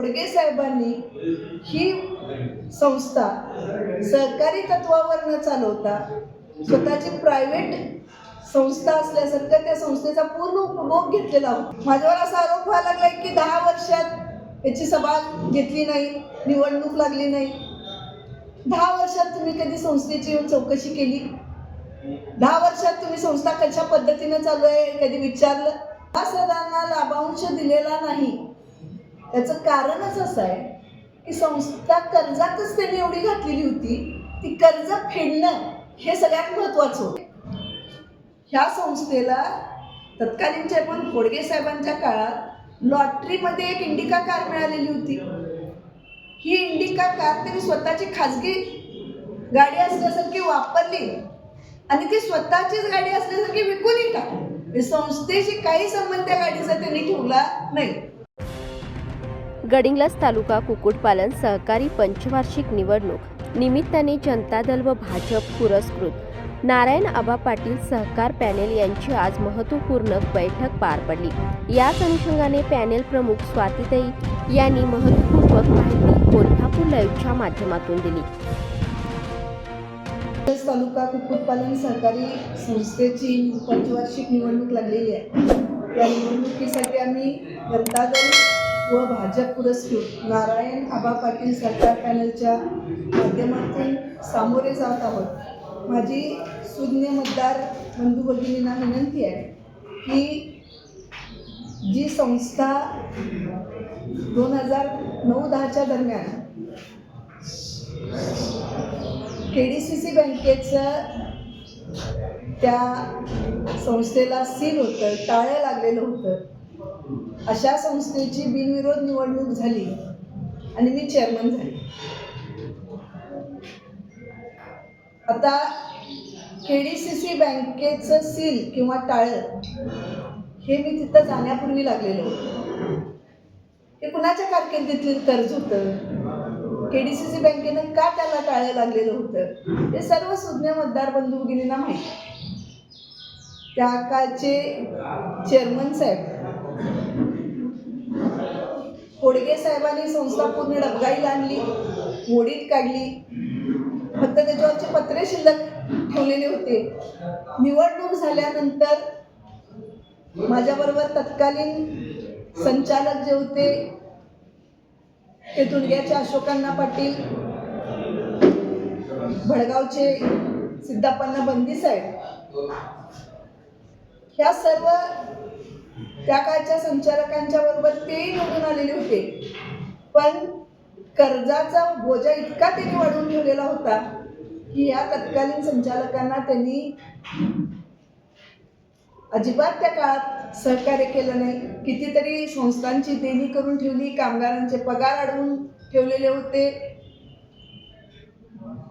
खोडके साहेबांनी ही संस्था सहकारी तत्वावर न चालवता स्वतःची प्रायव्हेट संस्था असल्यासारखं त्या संस्थेचा पूर्ण उपभोग घेतलेला होता. माझ्यावर असा आरोप व्हायला लागलाय की 10 वर्षात याची सभा घेतली नाही, निवडणूक लागली नाही. 10 वर्षात तुम्ही कधी संस्थेची येऊन चौकशी केली? 10 वर्षात तुम्ही संस्था कशा पद्धतीनं चालू आहे कधी विचारलं? सभासदांना लाभांश दिलेला नाही. त्याचं कारणच असं आहे की संस्था कर्जातच त्यांनी एवढी घातलेली होती, ती कर्ज फेडणं हे सगळ्यात महत्वाचं होतं. ह्या संस्थेला तत्कालीन चेअरमन खोडके साहेबांच्या काळात लॉटरीमध्ये एक इंडिका कार मिळालेली होती. ही इंडिका कार त्यांनी स्वतःची खाजगी गाडी असल्यासारखी वापरली आणि ती स्वतःचीच गाडी असल्यासारखी विकूनही टाकली. संस्थेशी काही संबंध त्या गाडीचा त्यांनी ठेवला नाही. गडिंग्लज तालुका कुक्कुटपालन सहकारी पंचवार्षिक निवडणूक निमित्ताने जनता दल व भाजप पुरस्कृत नारायण आबा पाटील सहकार पॅनेल यांची आज महत्त्वपूर्ण बैठक पार पडली. याच अनुषंगाने पॅनेल प्रमुख स्वातीताई यांनी महत्त्वपूर्ण माहिती कोल्हापूर लाईव्हच्या माध्यमातून दिली. तालुका कुक्कुटपालन सहकारी संस्थेची पंचवार्षिक निवडणूक लागलेली आहे. या निवडणुकीसाठी आम्ही जनता दल व भाजप पुरस्कृत नारायण आबा पाटील सरकार पॅनलच्या माध्यमातून सामोरे जात आहोत. माझी सुज्ञ मतदार बंधू भगिनींना विनंती आहे की जी संस्था 2009-10च्या दरम्यान KDCC बँकेचं त्या संस्थेला सील होतं, टाळं लागलेलं होतं. अशा संस्थेची बिनविरोध निवडणूक झाली आणि मी चेअरमन झाले. आता KDCC बँकेचं सील किंवा टाळं हे मी तिथं जाण्यापूर्वी लागलेलं होतं. हे कुणाच्या कारकिर्दीतील कर्ज होतं? KDCC बँकेनं का त्याला टाळं लागलेलं होतं? हे सर्व सुज्ञ मतदार बंधू भगिनींना माहिती आहे. त्या काळचे चेअरमन साहेब खोडके साहेबांनी संस्था पूर्ण डबघाईला आणली, मोडीत काढली. फक्त त्याच्यावरचे पत्रे शिल्लक ठेवलेले होते. निवडणूक झाल्यानंतर माझ्याबरोबर तत्कालीन संचालक जे होते ते तुंडग्याचे अशोकांना पाटील, भडगावचे सिद्धप्पांना बंदी साहेब, ह्या सर्व त्या काळच्या संचालकांच्या बरोबर तेही निवडून आलेले होते. पण कर्जाचा बोजा इतका त्यांनी वाढवून ठेवलेला होता की या तत्कालीन संचालकांना त्यांनी अजिबात त्या काळात सहकार्य केलं नाही. कितीतरी संस्थांची देणी करून ठेवली, कामगारांचे पगार अडवून ठेवलेले होते,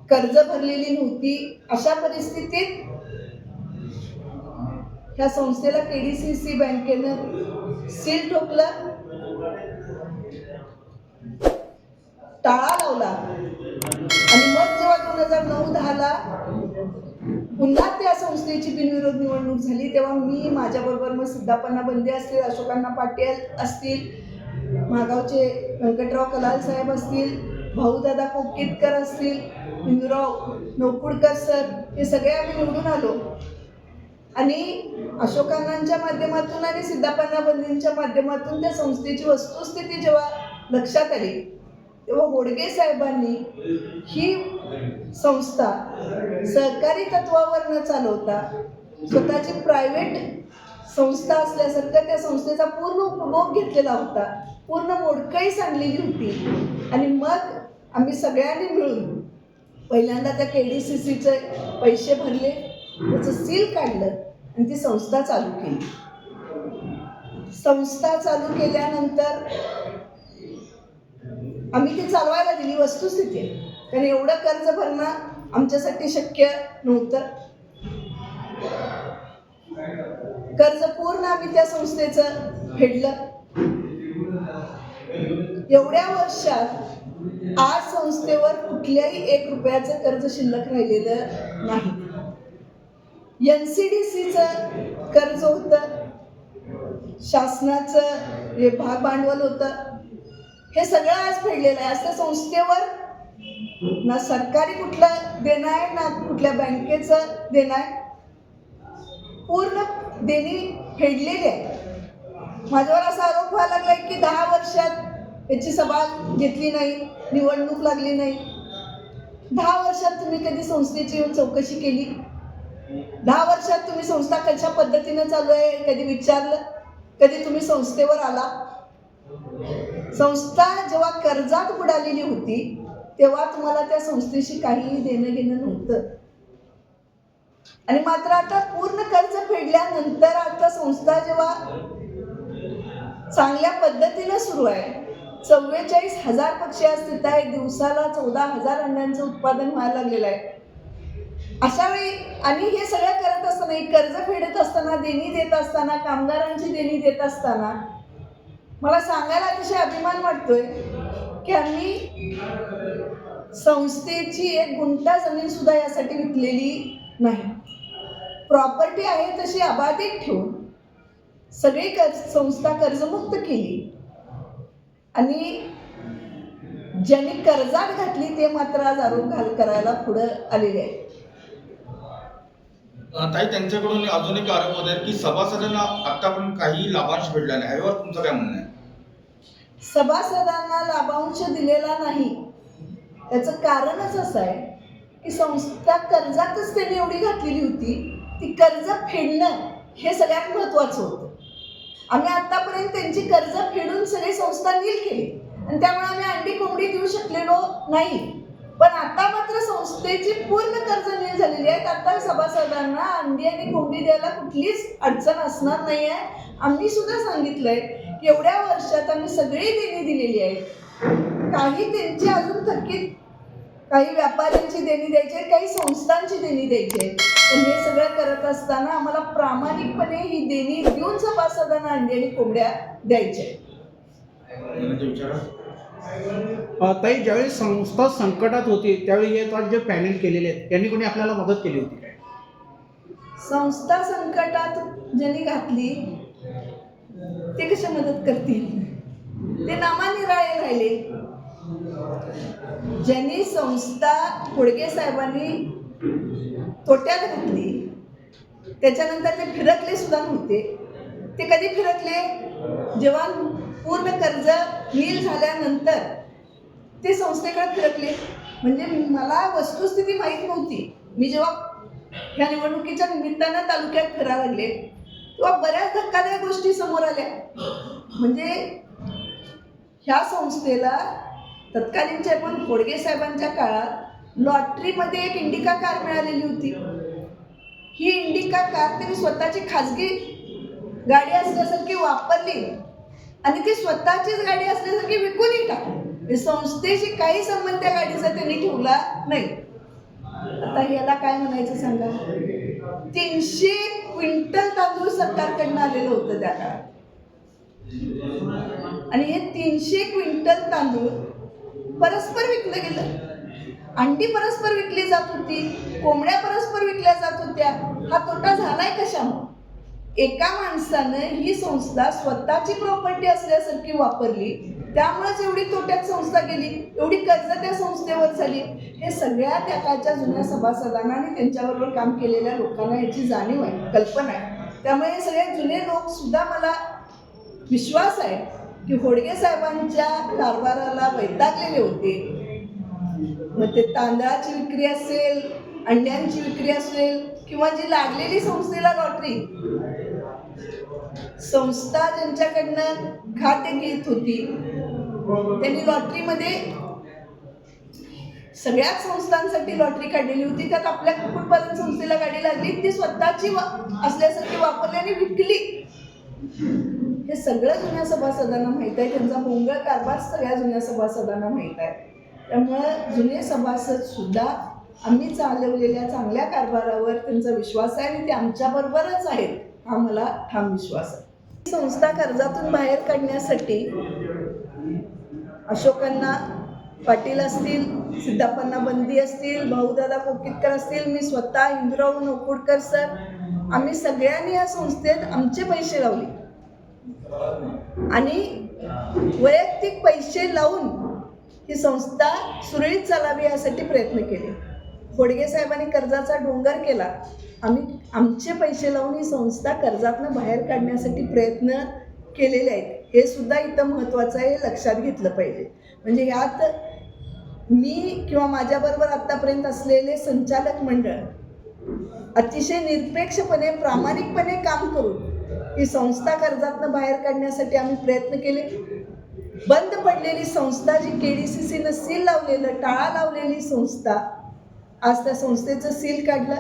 कर्ज भरलेली नव्हती. अशा परिस्थितीत ह्या संस्थेला KDCC बँकेनं सील ठोकलं, टाळा लावला आणि मग जेव्हा 2009-10ला पुन्हा त्या संस्थेची बिनविरोध निवडणूक झाली तेव्हा मी माझ्याबरोबर मग सिद्धप्पांना बंदी असतील, अशोकांना पाटील असतील, महागावचे व्यंकटराव कलाल साहेब असतील, भाऊदादा कोकीतकर असतील, हिंदूराव नौकुडकर सर, हे सगळे आम्ही निवडून आलो. आणि अशोकांनांच्या माध्यमातून आणि सिद्धप्पांना बंदींच्या माध्यमातून त्या संस्थेची वस्तुस्थिती जेव्हा लक्षात आली तेव्हा खोडके साहेबांनी ही संस्था सहकारी तत्वावर न चालवता स्वतःची प्रायव्हेट संस्था असल्यासारखं त्या संस्थेचा पूर्ण उपभोग घेतलेला होता. पूर्ण मोडकळी सांगलेली होती. आणि मग आम्ही सगळ्यांनी मिळून पहिल्यांदा त्या KDCCचे पैसे भरले, त्याचं सील काढलं आणि ती संस्था चालू केली. संस्था चालू केल्यानंतर आम्ही ती चालवायला दिली. वस्तुस्थिती कारण एवढं कर्ज भरणं आमच्यासाठी शक्य नव्हतं. कर्ज पूर्ण आम्ही त्या संस्थेचं फेडलं. एवढ्या वर्षात आज संस्थेवर कुठल्याही 1 रुपयाचं कर्ज शिल्लक राहिलेलं नाही. NCDCचं कर्ज होतं, शासनाचं हे भाग भांडवल होतं, हे सगळं आज फेडलेलं आहे. आज त्या संस्थेवर ना सरकारी कुठलं देणं आहे ना कुठल्या बँकेचं देणं आहे. पूर्ण देणी फेडलेली आहे. माझ्यावर असा आरोप व्हायला लागलाय की 10 वर्षात याची सभा घेतली नाही, निवडणूक लागली नाही. 10 वर्षात तुम्ही कधी संस्थेची येऊन चौकशी केली? 10 वर्षात तुम्ही संस्था कशा पद्धतीनं चालू आहे कधी विचारलं? कधी तुम्ही संस्थेवर आला? संस्था जेव्हा कर्जात बुडालेली होती तेव्हा तुम्हाला त्या संस्थेशी काहीही देणं घेणं नव्हतं. आणि मात्र आता पूर्ण कर्ज फेडल्यानंतर आता संस्था जेव्हा चांगल्या पद्धतीनं सुरू आहे, 44,000 पक्षी आज तिथं आहे, दिवसाला 14,000 अंड्यांचं उत्पादन व्हायला लागलेलं आहे. अशा वेळी आणि हे सगळं करत असताना, कर्ज फेडत असताना, देणी देत असताना, कामगारांची देणी देत असताना मला सांगायला अतिशय अभिमान वाटतोय की आम्ही संस्थेची 1 गुंठा जमीन सुद्धा यासाठी विकलेली नाही. प्रॉपर्टी आहे तशी अबाधित ठेवून सगळी संस्था कर्जमुक्त केली आणि ज्यांनी कर्जात घातली ते मात्र आज आरोप करायला पुढे आलेले आहेत. ताई, त्यांच्याकडून अजून एक आरोप होत आहे की सभासदांना आतापर्यंत काही लाभांश भेटला नाही. यावर तुमचं काय म्हणणं आहे? सभासदांना लाभांश दिलेला नाही याचं कारणच असं आहे की संस्था कर्जातच त्यांनी एवढी घातलेली होती, ती कर्ज फेडणं हे सगळ्यात महत्त्वाचं होतं. आम्ही आतापर्यंत त्यांची कर्ज फेडून सगळी संस्था नील केली आणि त्यामुळे आम्ही अंडी कोंबडी देऊ शकलेलो नाही. पण आता मात्र संस्थेची पूर्ण कर्ज नील झालेली आहेत. आता सभासदांना अंडी आणि कोंबडी द्यायला कुठलीच अडचण असणार नाही आहे. आम्ही सुद्धा सांगितलंय की एवढ्या वर्षात आम्ही सगळी देणी दिलेली आहे. काही त्यांची अजून थकीत, काही व्यापाऱ्यांची देणी द्यायची आहे, काही संस्थांची देणी द्यायची आहे. पण हे सगळं करत असताना आम्हाला प्रामाणिकपणे ही देणी देऊन सभासदांना अंडी आणि कोंबड्या द्यायच्या आहेत. ताई, ज्यावेळी संस्था संकटात होती त्यावेळी हे जे पॅनल केलेले आहेत त्यांनी कोणी आपल्याला मदत केली होती काय? संस्था संकटात ज्यांनी घातली ते कशा मदत करतील? ते नामानिराळे राहिले. ज्यांनी संस्था खोडके साहेबांनी तोट्यात घातली त्याच्यानंतर ते फिरकले सुद्धा नव्हते. ते कधी फिरकले? जेव्हा पूर्ण कर्ज नील झाल्यानंतर ते संस्थेकडे फिरकले. म्हणजे मला वस्तुस्थिती माहीत नव्हती. मी जेव्हा ह्या निवडणुकीच्या निमित्तानं तालुक्यात फिरायला लागले तेव्हा बऱ्याच धक्कादायक गोष्टी समोर आल्या. म्हणजे ह्या संस्थेला तत्कालीनच्या पण खोडके साहेबांच्या काळात लॉटरीमध्ये एक इंडिका कार मिळालेली होती. ही इंडिका कार त्यांनी स्वतःची खाजगी गाडी असल्यासारखी वापरली आणि ती स्वतःचीच गाडी असल्यासारखी विकूनही टाकली. संस्थेशी काही संबंध त्या गाडीचा त्यांनी ठेवला नाही. आता याला काय म्हणायचं सांगा? 300 क्विंटल तांदूळ सरकारकडनं आलेलं होतं त्या काळात आणि हे 300 क्विंटल तांदूळ परस्पर विकलं गेलं. अंडी परस्पर विकली जात होती, कोंबड्या परस्पर विकल्या जात होत्या. हा तोटा झालाय कशामुळे? एका माणसानं ही संस्था स्वतःची प्रॉपर्टी असल्यासारखी वापरली, त्यामुळेच एवढी तोट्यात संस्था गेली, एवढी कर्ज त्या संस्थेवर झाली. हे सगळ्या त्या काळच्या जुन्या सभासदांना आणि त्यांच्याबरोबर काम केलेल्या लोकांना याची जाणीव आहे, कल्पना आहे. त्यामुळे हे सगळे जुने लोक सुद्धा, मला विश्वास आहे की होडगे साहेबांच्या कारभाराला वैतागलेले होते. मग ते तांदळाची विक्री असेल, अंड्यांची विक्री असेल किंवा जी लागलेली संस्थेला लॉटरी, संस्था ज्यांच्याकडनं खाते घेत होती त्यांनी लॉटरीमध्ये सगळ्याच संस्थांसाठी लॉटरी काढलेली होती. त्यात आपल्या कुक्कुटपालन संस्थेला गाडी लागली, ती स्वतःची असल्यासारखी वापरली आणि विकली. हे सगळं जुन्या सभासदांना माहीत आहे. त्यांचा भोंगळ कारभार सगळ्या जुन्या सभासदांना माहीत आहे. त्यामुळं जुने सभासद सुद्धा आम्ही चालवलेल्या चांगल्या कारभारावर त्यांचा विश्वास आहे आणि ते आमच्याबरोबरच आहेत, हा मला ठाम विश्वास आहे. संस्था कर्जातून बाहेर काढण्यासाठी अशोकांना पाटील असतील, सिद्धप्पांना बंदी असतील, भाऊदादा कोकीतकर असतील, मी स्वतः इंदुराव नोकुडकर सर, आम्ही सगळ्यांनी या संस्थेत आमचे पैसे लावले आणि वैयक्तिक पैसे लावून ही संस्था सुरळीत चालावी यासाठी प्रयत्न केले. खोडगे साहेबांनी कर्जाचा डोंगर केला. आमचे पैसे लावून ही संस्था कर्जातनं बाहेर काढण्यासाठी प्रयत्न केलेले आहेत. हे सुद्धा इथं महत्त्वाचं आहे, हे लक्षात घेतलं पाहिजे. म्हणजे यात मी किंवा माझ्याबरोबर आत्तापर्यंत असलेले संचालक मंडळ अतिशय निरपेक्षपणे प्रामाणिकपणे काम करून ही संस्था कर्जातनं बाहेर काढण्यासाठी आम्ही प्रयत्न केले. बंद पडलेली संस्था जी KDCCनं सील लावलेलं, टाळा लावलेली संस्था, आज त्या संस्थेचं सील काढलं.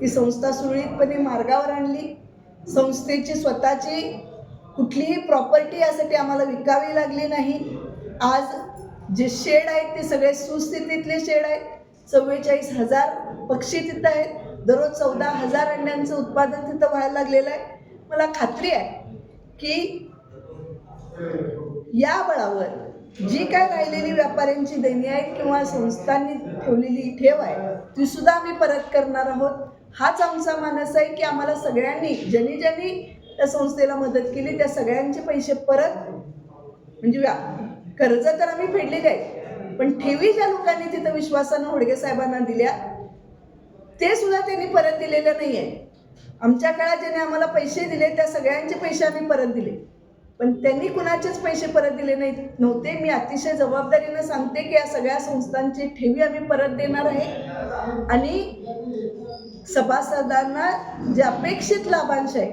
ती संस्था सुरळीतपणे मार्गावर आणली. संस्थेची स्वतःची कुठलीही प्रॉपर्टी यासाठी आम्हाला विकावी लागली नाही. आज जे शेड आहेत ते सगळे सुस्थितीतले शेड आहेत. 44,000 पक्षी तिथं आहेत. दररोज 14,000 अंड्यांचं उत्पादन तिथं व्हायला लागलेलं आहे. मला खात्री आहे की या बळावर जी काय राहिलेली व्यापाऱ्यांची देणी आहे किंवा संस्थांनी ठेवलेली ठेव आहे ती सुद्धा आम्ही परत करणार आहोत. हाच आमचा मानस आहे की आम्हाला सगळ्यांनी ज्यांनी त्या संस्थेला मदत केली त्या सगळ्यांचे पैसे परत, म्हणजे कर्ज तर आम्ही फेडलेले आहेत, पण ठेवी ज्या लोकांनी तिथं विश्वासानं होडगे साहेबांना दिल्या ते सुद्धा त्यांनी परत दिलेलं नाही आहे. आमच्या काळात ज्याने आम्हाला पैसे दिले त्या सगळ्यांचे पैसे आम्ही परत दिले, पण त्यांनी कुणाचेच पैसे परत दिले नव्हते. मी अतिशय जबाबदारीनं सांगते की या सगळ्या संस्थांची ठेवी आम्ही परत देणार आहे आणि सभासदांना जे अपेक्षित लाभांश आहे,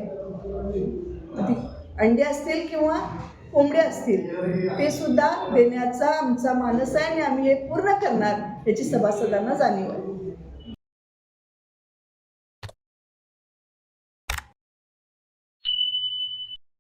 अंडे असतील किंवा कोंबडे असतील, ते सुद्धा देण्याचा आमचा मानस आहे आणि आम्ही हे पूर्ण करणार याची सभासदांना जाणीव आहे.